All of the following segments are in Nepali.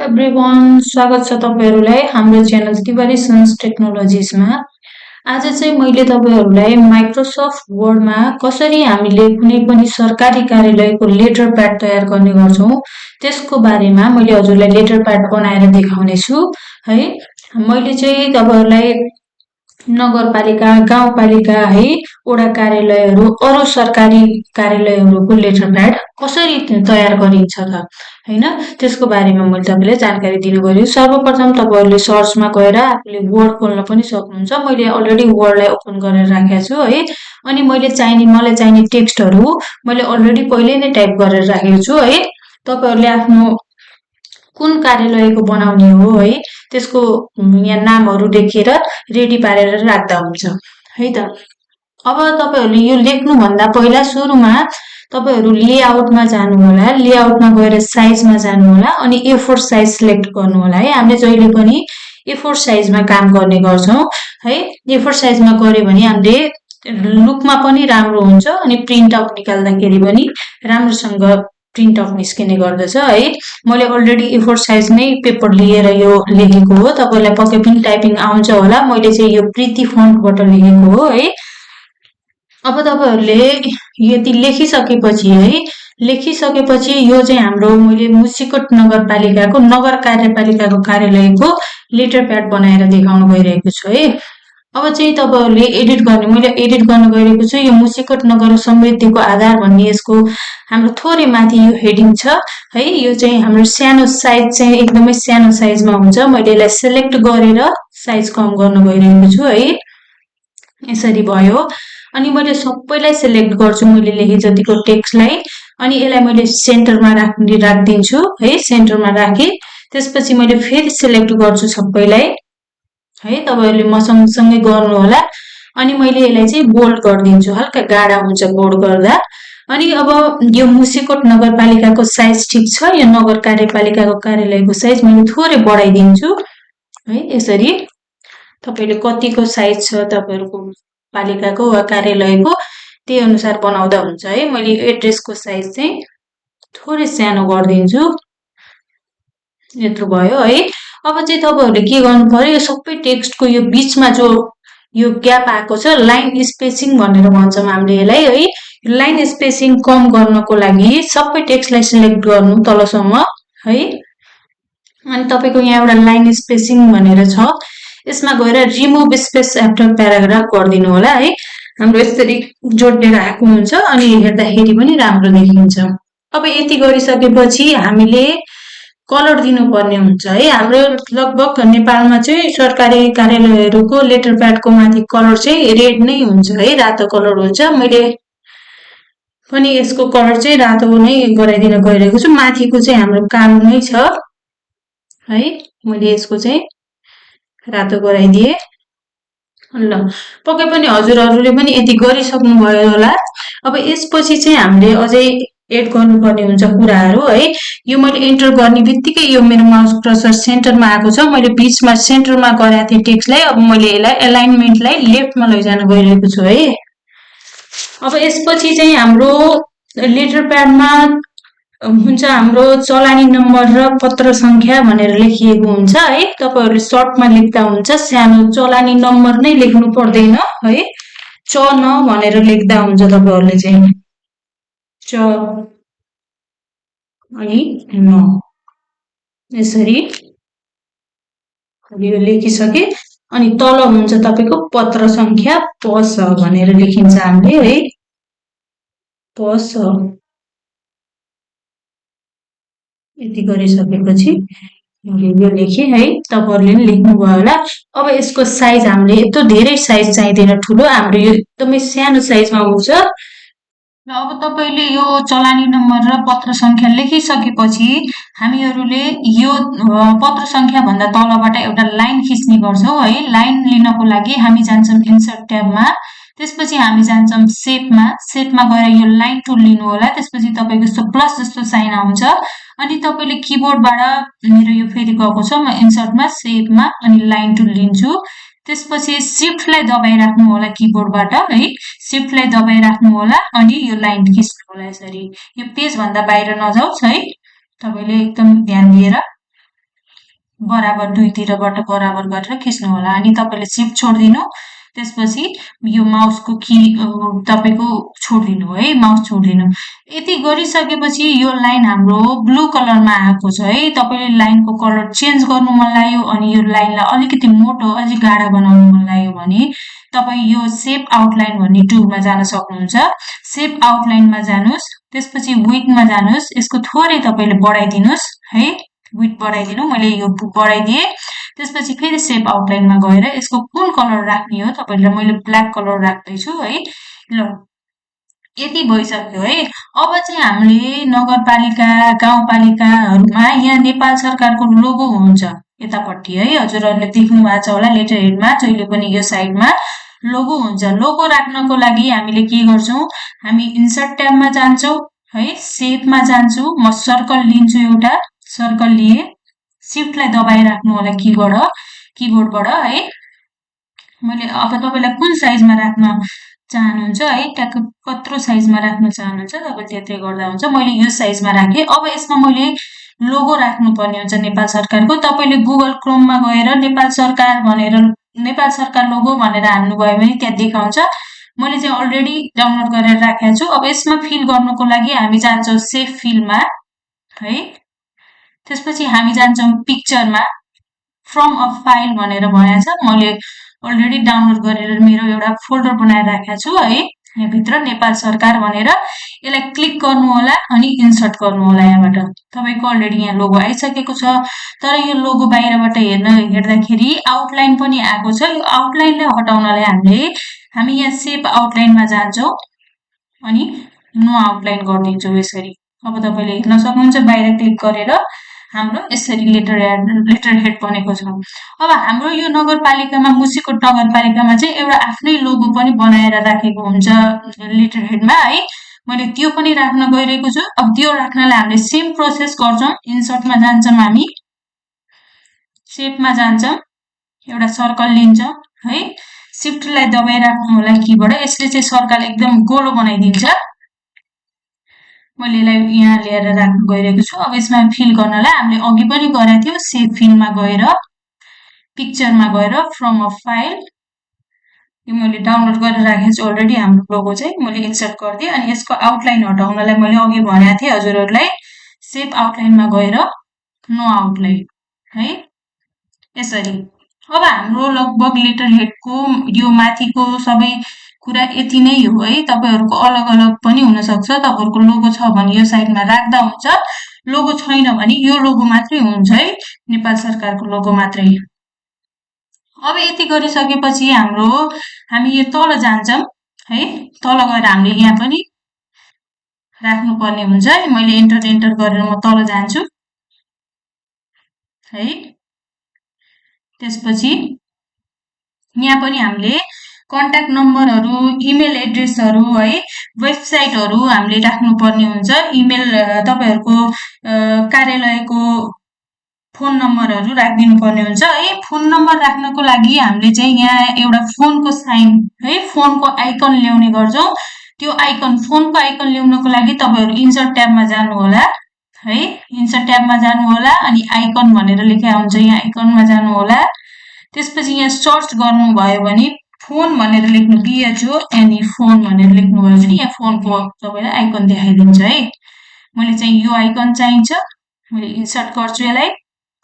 एभ्रिवान, स्वागत छ तपाईहरुलाई हाम्रो च्यानल तिवारी सन्स टेक्नोलोजिसमा। आज चाहिँ मैले तपाईहरुलाई माइक्रोसफ्ट वर्डमा कसरी हामीले कुनै पनि सरकारी कार्यालयको लेटर प्याड तयार गर्ने गर्छौं त्यसको बारेमा मैले हजुरलाई लेटर प्याड बनाएर देखाउने छु है। मैले चाहिँ तपाईहरुलाई नगरपालिका, गाउँपालिका है, वडा कार्यालयहरु, अरु सरकारी कार्यालयहरुको लेटर प्याड कसरी तयार गरिन्छ त हैन, त्यसको बारेमा मैले तपाईलाई जानकारी दिनु पर्यो। सर्वप्रथम तपाईहरुले सर्चमा गएर आफूले वर्ड खोल्न पनि सक्नुहुन्छ। मैले अलरेडी वर्डलाई ओपन गरेर राखेको छु है। अनि मलाई चाहिने टेक्स्टहरु मैले अलरेडी पहिले नै टाइप गरेर राखेको छु है। तपाईहरुले आफ्नो कुन कार्यालयको बनाउने हो है त्यसको यहाँ नामहरु लेखेर रेडी पारेर राख्दा हुन्छ है त। अब तपाईहरुले यो लेख्नु भन्दा पहिला सुरुमा तपाईहरु लेआउटमा जानु होला। लेआउटमा गएर साइजमा जानु होला अनि A4 साइज सिलेक्ट गर्नु होला है। हामीले जहिले पनि A4 साइजमा काम गर्ने गर्छौं है। A4 साइजमा गरे भने हामीले लुकमा पनि राम्रो हुन्छ अनि प्रिन्ट आउट निकाल्दाखेरि पनि राम्रोसँग प्रिन्ट आउट निस्किने गर्दछ है। मैले अलरेडी A4 साइज नै पेपर लिएर यो लेखेको हो। तपाईलाई पक्कै पनि टाइपिङ आउँछ होला। मैले चाहिँ यो प्रिति फन्टबाट लेखेको हो है। अब तपाईहरुले यति लेखिसकेपछि है, लेखिसकेपछि यो चाहिँ हाम्रो मैले मुसिकोट नगरपालिकाको नगर कार्यपालिकाको कार्यालयको लेटर प्याड बनाएर देखाउन गइरहेको छु है। अब चाहिँ तपाईहरुले एडिट गर्ने, मैले एडिट गर्न गइरहेको छु। यो मुसिकोट नगर समृद्धिको आधार भन्ने यसको हाम्रो थोरै माथि यो हेडिङ छ है। यो चाहिँ हाम्रो सानो साइज चाहिँ एकदमै सानो साइजमा हुन्छ। मैले यसलाई सिलेक्ट गरेर साइज कम गर्न गइरहेको छु है। यसरी भयो। अनि मैले सबैलाई सिलेक्ट गर्छु मैले लेखे जतिको टेक्स्टलाई अनि यसलाई मैले सेन्टरमा राख्दिन्छु है। सेन्टरमा राखे त्यसपछि मैले फेरि सिलेक्ट गर्छु सबैलाई है। तपाईहरुले म सँगसँगै गर्नु होला। अनि मैले यसलाई चाहिँ बोल्ड गर्दिन्छु, हल्का गाढा हुन्छ बोल्ड गर्दा। अनि अब यो मुसिकोट नगरपालिकाको साइज ठीक छ। यो नगर कार्यपालिकाको कार्यालयको साइज मैले थोरै बढाइदिन्छु है। यसरी तपाईले कतिको साइज छ तपाईहरुको पालिकाको वा कार्यालयको त्यही अनुसार बनाउँदा हुन्छ है। मैले एड्रेसको साइज चाहिँ थोरै सानो गर्दिन्छु। यत्रो भयो है। अब चाहिँ तपाईहरुले के गर्नु पर्यो, यो सबै टेक्स्टको यो बीचमा जो यो ग्याप आएको छ लाइन स्पेसिङ भनेर भन्छौं हामीले यसलाई है। लाइन स्पेसिङ कम गर्नको लागि सबै टेक्स्टलाई सिलेक्ट गर्नु तलसम्म है। अनि तपाईको यहाँ एउटा लाइन स्पेसिङ भनेर छ, यसमा गएर रिमुभ स्पेस आफ्टर प्याराग्राफ गर्दिनु होला है। हाम्रो यसरी जोडेर आएको हुन्छ अनि हेर्दाखेरि पनि राम्रो देखिन्छ। अब यति गरिसकेपछि हामीले कलर दिनुपर्ने हुन्छ है। हाम्रो लगभग नेपालमा चाहिँ सरकारी कार्यालयहरुको लेटर प्याडको माथि कलर चाहिँ रेड नै हुन्छ है, रातो कलर हुन्छ। मैले पनि यसको कलर चाहिँ रातो नै गराइदिन गइरहेको छु। माथिको चाहिँ हाम्रो काम नै छ है। मैले यसको चाहिँ रातो गराइदिए। ल पक्कै पनि हजुरहरुले पनि यति गरिसक्नु भयो होला। अब यसपछि चाहिँ हामीले अझै एड गर्नुपर्ने हुन्छ कुराहरु है। यो मैले एन्टर गर्ने बित्तिकै यो मेरो माउस कर्सर सेन्टरमा आएको छ। मैले बीचमा सेन्टरमा गराएको थिएँ टेक्स्टलाई। अब मैले यसलाई एलाइनमेन्टलाई लेफ्टमा लैजान गइरहेको छु है। अब यसपछि चाहिँ हाम्रो लेटर प्याडमा हुन्छ हाम्रो चलानी नम्बर र पत्र संख्या भनेर लेखिएको हुन्छ है। तपाईहरुले सर्टमा लेख्दा हुन्छ, सानो चलानी नम्बर नै लेख्नु पर्दैन है। च न भनेर लेख्दा हुन्छ तपाईहरुले चाहिँ च अनि न यसरी यो लेखिसके अनि तल हुन्छ तपाईको पत्र संख्या पस भनेर लेखिन्छ हामीले है। पस यति गरिसकेपछि मैले यो लेखे है। तपाईहरुले पनि लेख्नु भयो होला। अब यसको साइज हामीले यत्रो धेरै साइज चाहिदैन, ठुलो हाम्रो यो एकदमै सानो साइजमा हुन्छ। अब तपाईले यो चलानी नम्बर र पत्र संख्या लेखिसकेपछि हामीहरुले यो पत्र संख्या भन्दा तलबाट एउटा लाइन खिच्ने गर्छौं है। लाइन लिनको लागि हामी जान्छौं इन्सर्ट ट्याबमा, त्यसपछि हामी जान्छौं शेपमा। शेपमा गएर यो लाइन टुल लिनु होला। त्यसपछि तपाईको यस्तो प्लस जस्तो साइन आउँछ अनि तपाईले किबोर्डबाट मेरो यो फेरि गएको छ, म इन्सर्टमा शेपमा अनि लाइन टुल लिन्छु। त्यसपछि शिफ्टलाई दबाइ राख्नु होला किबोर्डबाट है। शिफ्टलाई दबाइ राख्नु होला अनि यो लाइन खिच्नु होला यसरी। यो पेज भन्दा बाहिर नजाओस् है, तपाईले एकदम ध्यान दिएर। बराबर दुईतिरबाट बराबर गरेर खिच्नु होला अनि तपाईँले सिफ्ट छोडिदिनु त्यसपछि यो माउसको तपाईँको छोडिदिनु है माउस छोडिदिनु यति गरिसकेपछि यो लाइन हाम्रो ब्लू कलरमा आएको छ है तपाईँले लाइनको कलर चेन्ज गर्नु मन लाग्यो अनि यो लाइनलाई अलिकति मोटो अझै गाढा बनाउनु मन लाग्यो भने तपाईँ यो सेप आउटलाइन भन्ने टुलमा जान सक्नुहुन्छ सेप आउटलाइनमा जानुहोस् त्यसपछि विडमा जानुहोस् यसको थोरै तपाईँले बढाइदिनुहोस् है विड बढाइदिनु मैले यो बढाइदिएँ त्यसपछि फेरि सेप आउटलाइनमा गएर यसको कुन कलर राख्ने हो तपाईँले मैले ब्ल्याक कलर राख्दैछु है ल यति भइसक्यो है अब चाहिँ हामीले नगरपालिका गाउँपालिकाहरूमा यहाँ नेपाल सरकारको लोगो हुन्छ यतापट्टि है हजुरहरूले देख्नु भएको छ होला लेटर हेडमा जहिले पनि यो साइडमा लोगो हुन्छ लोगो राख्नको लागि हामीले के गर्छौँ हामी इन्सर्ट ट्याबमा जान्छौँ है सेपमा जान्छु म सर्कल लिन्छु एउटा सर्कल लिए सिफ्टलाई दबाइराख्नु होला किबोर्डबाट है मैले अब तपाईँलाई कुन साइजमा राख्न चाहनुहुन्छ है ट्याक्क कत्रो साइजमा राख्न चाहनुहुन्छ तपाईँले त्यत्रै गर्दा हुन्छ मैले यो साइजमा राखेँ अब यसमा मैले लोगो राख्नुपर्ने हुन्छ नेपाल सरकारको तपाईँले गुगल क्रोममा गएर नेपाल सरकार लोगो भनेर हाल्नुभयो भने त्यहाँ देखाउँछ मैले चाहिँ अलरेडी डाउनलोड गरेर राखेको छु अब यसमा फिल गर्नुको लागि हामी जान्छौँ सेभ फिलमा है त्यसपछि हामी जान्छौँ पिक्चरमा फ्रम अ फाइल भनेर भनेको छ मैले अलरेडी डाउनलोड गरेर मेरो एउटा फोल्डर बनाएर राखेको छु है यहाँभित्र नेपाल सरकार भनेर यसलाई क्लिक गर्नु होला अनि इन्सर्ट गर्नु होला यहाँबाट तपाईँको अलरेडी यहाँ लोगो आइसकेको छ तर यो लोगो बाहिरबाट हेर्दाखेरि आउटलाइन पनि आएको छ यो आउटलाइनलाई हटाउनलाई हामी यहाँ सेभ आउटलाइनमा जान्छौँ अनि नो आउटलाइन गरिदिन्छौँ यसरी अब तपाईँले हेर्न सक्नुहुन्छ बाहिर क्लिक गरेर हाम्रो यसरी लेटर हेड बनेको छ अब हाम्रो यो नगरपालिकामा मुसिकोट नगरपालिकामा चाहिँ एउटा आफ्नै लोगो पनि बनाएर राखेको हुन्छ लेटर हेडमा है मैले त्यो पनि राख्न गइरहेको छु अब त्यो राख्नलाई हामीले सेम प्रोसेस गर्छौँ इन्सर्टमा जान्छौँ हामी सेपमा जान्छौँ एउटा सर्कल लिन्छौँ है सिफ्टलाई दबाइराख्नु होला कीबाट यसले चाहिँ सर्कल एकदम गोलो बनाइदिन्छ मैले यसलाई यहाँ ल्याएर राख्न गइरहेको छु अब यसमा फिल गर्नलाई हामीले अघि पनि गरेको थियौँ सेभ फिलमा गएर पिक्चरमा गएर फ्रम अ फाइल यो मैले डाउनलोड गरेर राखेको छु अलरेडी हाम्रो लोगो चाहिँ मैले इन्सर्ट गरिदिएँ अनि यसको आउटलाइन हटाउनलाई मैले अघि भनेको थिएँ हजुरहरूलाई सेभ आउटलाइनमा गएर नो आउटलाइन है यसरी अब हाम्रो लगभग लेटर हेडको यो माथिको सबै कुरा यति नै हो है तपाईँहरूको अलग अलग पनि हुनसक्छ तपाईँहरूको लोगो छ भने यो साइडमा राख्दा हुन्छ लोगो छैन भने यो लोगो मात्रै हुन्छ है नेपाल सरकारको लोगो मात्रै अब यति गरिसकेपछि हामी यो तल जान्छौँ है तल गएर हामीले यहाँ पनि राख्नुपर्ने हुन्छ है मैले एन्टर गरेर म तल जान्छु है त्यसपछि यहाँ पनि हामीले कन्ट्याक्ट नम्बरहरू इमेल एड्रेसहरू है वेबसाइटहरू हामीले राख्नुपर्ने हुन्छ इमेल तपाईँहरूको कार्यालयको फोन नम्बरहरू राखिदिनु पर्ने हुन्छ है फोन नम्बर राख्नको लागि हामीले चाहिँ यहाँ एउटा फोनको साइन है फोनको आइकन ल्याउने गर्छौँ त्यो आइकन फोनको आइकन ल्याउनको लागि तपाईँहरू इन्सर्ट ट्याबमा जानु होला है इन्सर्ट ट्याबमा जानु होला अनि आइकन भनेर लेखेको हुन्छ यहाँ आइकनमा जानु होला त्यसपछि यहाँ सर्च गर्नुभयो भने फोन भनेर लेख्नु बिएचओ एनी फोन भनेर लेख्नुभयो भने यहाँ फोनको तपाईँलाई आइकन देखाइदिन्छ है मैले चाहिँ यो आइकन चाहिन्छ मैले इन्सर्ट गर्छु यसलाई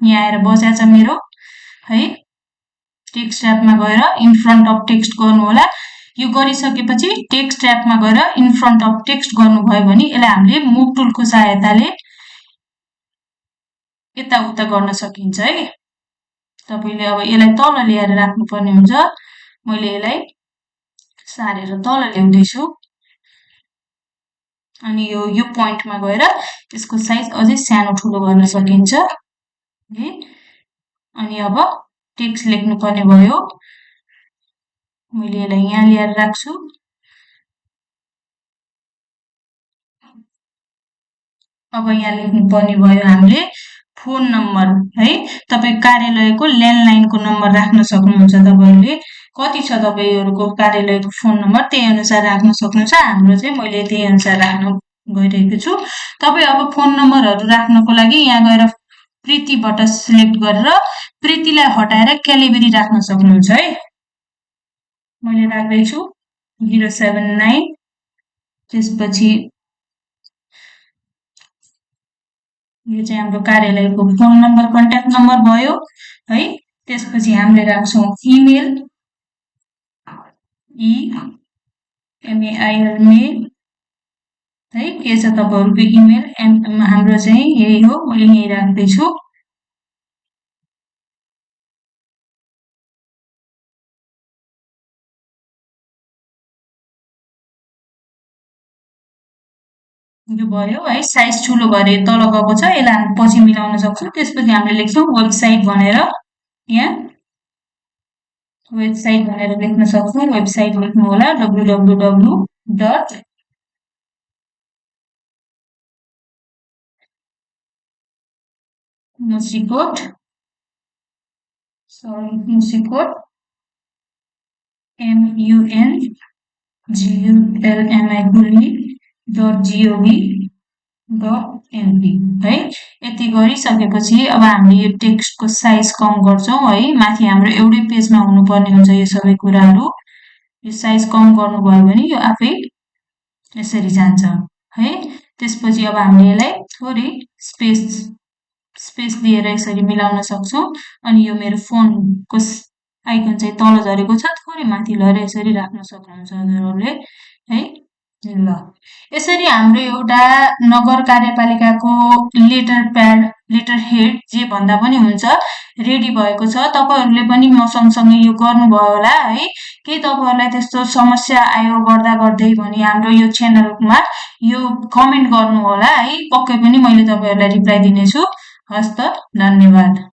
यहाँ आएर बसेको छ मेरो है टेक्स्ट ट्याबमा गएर इन फ्रन्ट अफ टेक्स्ट गर्नु होला यो गरिसकेपछि टेक्स्ट ट्याबमा गएर इन फ्रन्ट अफ टेक्स्ट गर्नुभयो भने यसलाई हामीले मुभ टुलको सहायताले यताउता गर्न सकिन्छ है तपाईँले अब यसलाई तल ल्याएर राख्नुपर्ने हुन्छ मैले यसलाई सारेर तल ल्याउँदैछु अनि यो पोइन्टमा गएर यसको साइज अझै सानो ठुलो गर्न सकिन्छ है अनि अब टेक्स्ट लेख्नुपर्ने भयो मैले यसलाई यहाँ ल्याएर राख्छु अब यहाँ लेख्नुपर्ने भयो हामीले फोन नम्बर है तपाईँ कार्यालयको ल्यान्डलाइनको नम्बर राख्न सक्नुहुन्छ तपाईँहरूले कति छ तपाईँहरूको कार्यालयको फोन नम्बर त्यही अनुसार राख्न सक्नुहुन्छ हाम्रो चाहिँ मैले त्यही अनुसार राख्न गइरहेको छु तपाईँ अब फोन नम्बरहरू राख्नको लागि यहाँ गएर प्रीतिबाट सिलेक्ट गरेर प्रीतिलाई हटाएर क्यालिबेरी राख्न सक्नुहुन्छ है। मैले राख्दैछु 079। त्यसपछि यो चाहिँ हाम्रो कार्यालयको फोन नम्बर कन्ट्याक्ट नम्बर भयो है। त्यसपछि हामीले राख्छौँ इमेल, इमेल मेल है। के छ तपाईँहरूको इमेल? हाम्रो चाहिँ यही हो, मैले यही राख्दैछु। यो भयो है। साइज ठुलो भएर तल गएको छ, यसलाई हामी पछि मिलाउन सक्छौँ। त्यसपछि हामीले लेख्छौँ वेबसाइट भनेर, यहाँ वेबसाइट भनेर लेख्न सक्छौँ। वेबसाइट लेख्नु होला www डट मुसिकोट MUNGULMI.gov.np है। यति गरिसकेपछि अब हामीले यो टेक्स्टको साइज कम गर्छौँ है। माथि हाम्रो एउटै पेजमा हुनुपर्ने हुन्छ यो सबै कुराहरू। यो साइज कम गर्नुभयो भने यो आफै यसरी जान्छ है। त्यसपछि अब हामीले यसलाई थोरै स्पेस दिएर यसरी मिलाउन सक्छौँ। अनि यो मेरो फोनको आइकन चाहिँ तल झरेको छ, थोरै माथि लगेर यसरी राख्न सक्नुहुन्छ हजुरहरूले है। ल, यसरी हाम्रो एउटा नगर कार्यपालिकाको लेटर हेड जे भन्दा पनि हुन्छ रेडी भएको छ। तपाईँहरूले पनि म सँगसँगै यो गर्नुभयो होला है। केही तपाईँहरूलाई त्यस्तो समस्या आयो गर्दा गर्दै भने हाम्रो यो च्यानलमा यो कमेन्ट गर्नु होला है। पक्कै पनि मैले तपाईँहरूलाई रिप्लाई दिनेछु। हस्त, धन्यवाद।